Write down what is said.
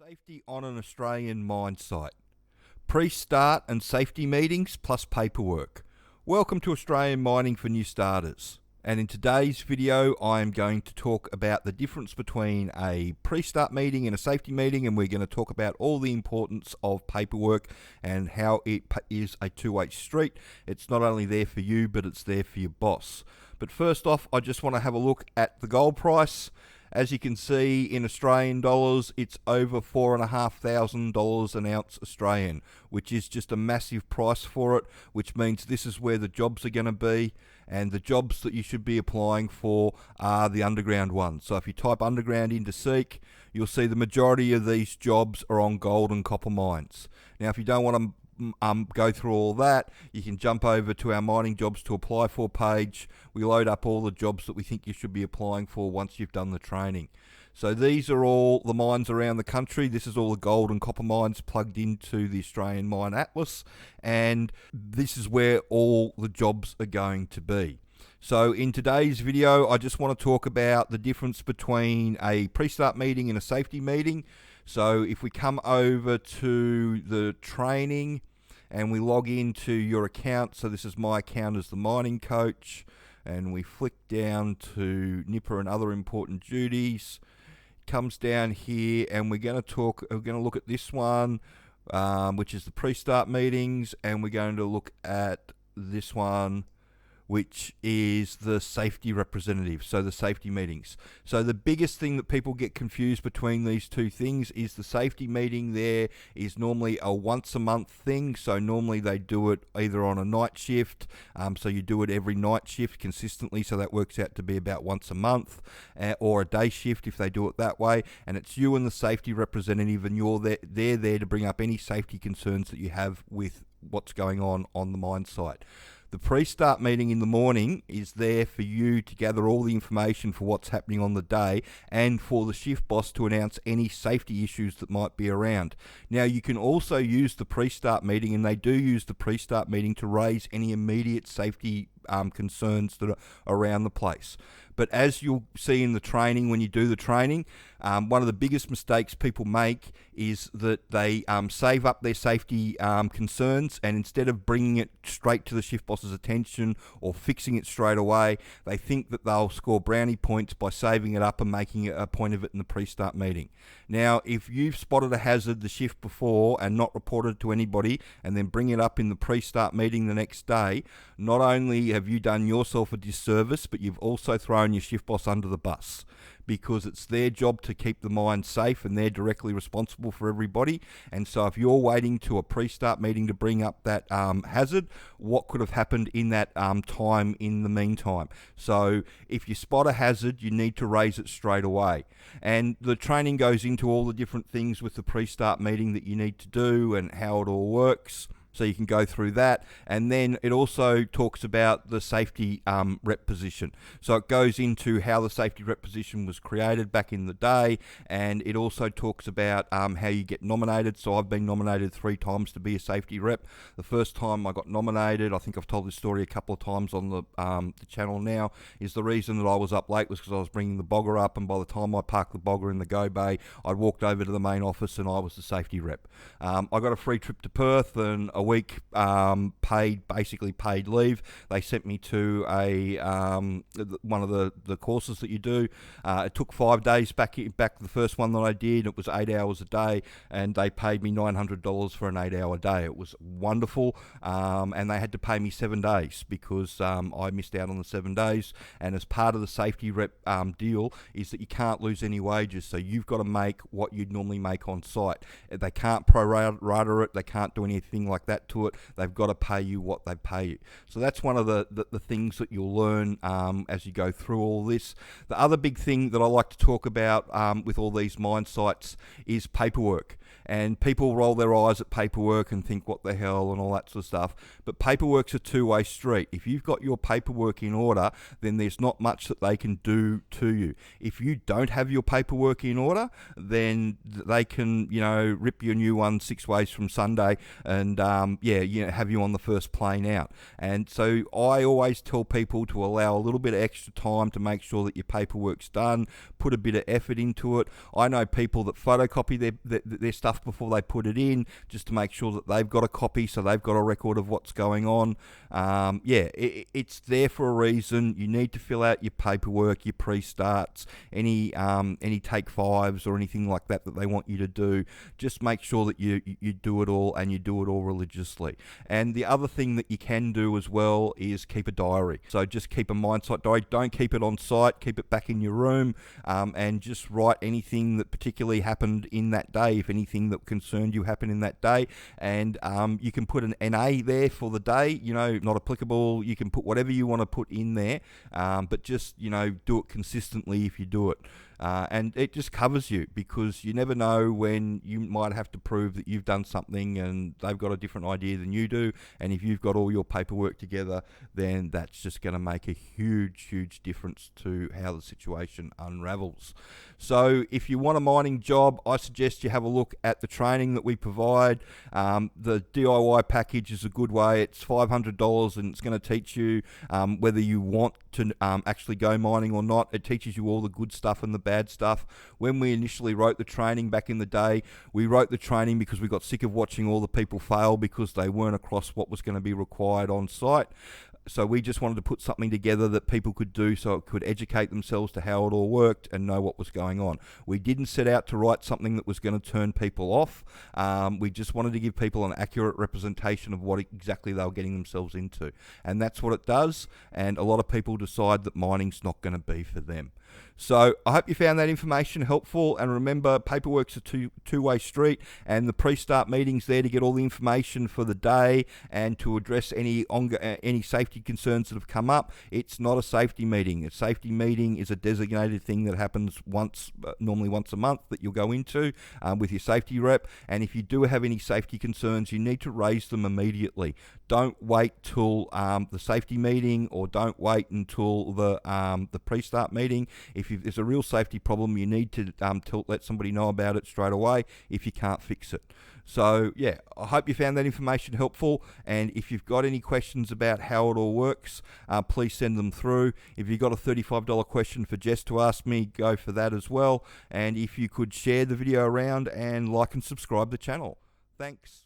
Safety on an Australian mine site. Pre-start and safety meetings plus paperwork. Welcome to Australian Mining for New Starters. And in today's video, I am going to talk about the difference between a pre-start meeting and a safety meeting, and we're going to talk about all the importance of paperwork and how it is a two-way street. It's not only there for you, but it's there for your boss. But first off, I just want to have a look at the gold price. As you can see in Australian dollars, it's over $4,500 an ounce Australian, which is just a massive price for it, which means this is where the jobs are going to be, and the jobs that you should be applying for are the underground ones. So if you type underground into Seek, you'll see the majority of these jobs are on gold and copper mines. Now, if you don't want to go through all that, you can jump over to our mining jobs to apply for page. We load up all the jobs that we think you should be applying for once you've done the training. So these are all the mines around the country. This is all the gold and copper mines plugged into the Australian Mine Atlas, and this is where all the jobs are going to be. So in today's video, I just want to talk about the difference between a pre-start meeting and a safety meeting. So if we come over to the training and we log into your account, so this is my account as the mining coach, and we flick down to NIPA and other important duties, comes down here, and we're going to look at this one, which is the pre-start meetings, and we're going to look at this one, which is the safety representative, so the safety meetings. So the biggest thing that people get confused between these two things is the safety meeting there is normally a once a month thing, so normally they do it either on a night shift, so you do it every night shift consistently, so that works out to be about once a month, or a day shift if they do it that way, and it's you and the safety representative, and they're there to bring up any safety concerns that you have with what's going on the mine site. The pre-start meeting in the morning is there for you to gather all the information for what's happening on the day and for the shift boss to announce any safety issues that might be around. Now, you can also use the pre-start meeting, and they do use the pre-start meeting to raise any immediate safety concerns that are around the place. But as you'll see in the training, when you do the training, one of the biggest mistakes people make is that they save up their safety concerns, and instead of bringing it straight to the shift boss's attention or fixing it straight away, they think that they'll score brownie points by saving it up and making a point of it in the pre-start meeting. Now, if you've spotted a hazard the shift before and not reported it to anybody, and then bring it up in the pre-start meeting the next day, not only have you done yourself a disservice, but you've also thrown your shift boss under the bus, because it's their job to keep the mine safe and they're directly responsible for everybody. And so if you're waiting to a pre-start meeting to bring up that hazard, what could have happened in that time in the meantime? So if you spot a hazard, you need to raise it straight away. And the training goes into all the different things with the pre-start meeting that you need to do and how it all works. So you can go through that, and then it also talks about the safety rep position. So it goes into how the safety rep position was created back in the day, and it also talks about how you get nominated. So I've been nominated 3 times to be a safety rep. The first time I got nominated, I think I've told this story a couple of times on the channel now, is the reason that I was up late was because I was bringing the bogger up, and by the time I parked the bogger in the go bay, I'd walked over to the main office and I was the safety rep. I got a free trip to Perth and a week basically paid leave. They sent me to one of the courses that you do. It took 5 days back the first one that I did. It was 8 hours a day, and they paid me $900 for an 8-hour day. It was wonderful, and they had to pay me 7 days because I missed out on the 7 days. And as part of the safety rep deal is that you can't lose any wages, so you've got to make what you'd normally make on site. They can't pro-rata it. They can't do anything like that to it. They've got to pay you what they pay you. So that's one of the things that you'll learn as you go through all this. The other big thing that I like to talk about with all these mine sites is paperwork. And people roll their eyes at paperwork and think, what the hell, and all that sort of stuff. But paperwork's a two-way street. If you've got your paperwork in order, then there's not much that they can do to you. If you don't have your paperwork in order, then they can, rip you a new one 6 ways from Sunday and have you on the first plane out. And so I always tell people to allow a little bit of extra time to make sure that your paperwork's done, put a bit of effort into it. I know people that photocopy their stuff before they put it in, just to make sure that they've got a copy, so they've got a record of what's going on. It's there for a reason. You need to fill out your paperwork, your pre-starts, any take fives or anything like that they want you to do. Just make sure that you do it all, and you do it all religiously. And the other thing that you can do as well is keep a diary. So just keep a MindSight diary. Don't keep it on site. Keep it back in your room, and just write anything that particularly happened in that day, if anything that concerned you happened in that day. And you can put an NA there for the day, not applicable. You can put whatever you want to put in there, but just, do it consistently if you do it. And it just covers you, because you never know when you might have to prove that you've done something and they've got a different idea than you do. And if you've got all your paperwork together, then that's just going to make a huge difference to how the situation unravels. So if you want a mining job, I suggest you have a look at the training that we provide. The DIY package is a good way. It's $500, and it's going to teach you whether you want to actually go mining or not. It teaches you all the good stuff and the bad stuff. When we initially wrote the training back in the day, we wrote the training because we got sick of watching all the people fail because they weren't across what was going to be required on site. So we just wanted to put something together that people could do, so it could educate themselves to how it all worked and know what was going on. We didn't set out to write something that was going to turn people off. We just wanted to give people an accurate representation of what exactly they were getting themselves into. And that's what it does. And a lot of people decide that mining's not going to be for them. So I hope you found that information helpful, and remember, paperwork's a two-way street, and the pre-start meeting's there to get all the information for the day and to address any safety concerns that have come up. It's not a safety meeting. A safety meeting is a designated thing that happens normally once a month, that you'll go into with your safety rep. And if you do have any safety concerns, you need to raise them immediately. Don't wait till the safety meeting, or don't wait until the pre-start meeting. If there's a real safety problem, you need to let somebody know about it straight away if you can't fix it. So yeah, I hope you found that information helpful, and if you've got any questions about how it all works, please send them through. If you've got a $35 question for Jess to ask me, go for that as well. And if you could share the video around and like and subscribe the channel. Thanks.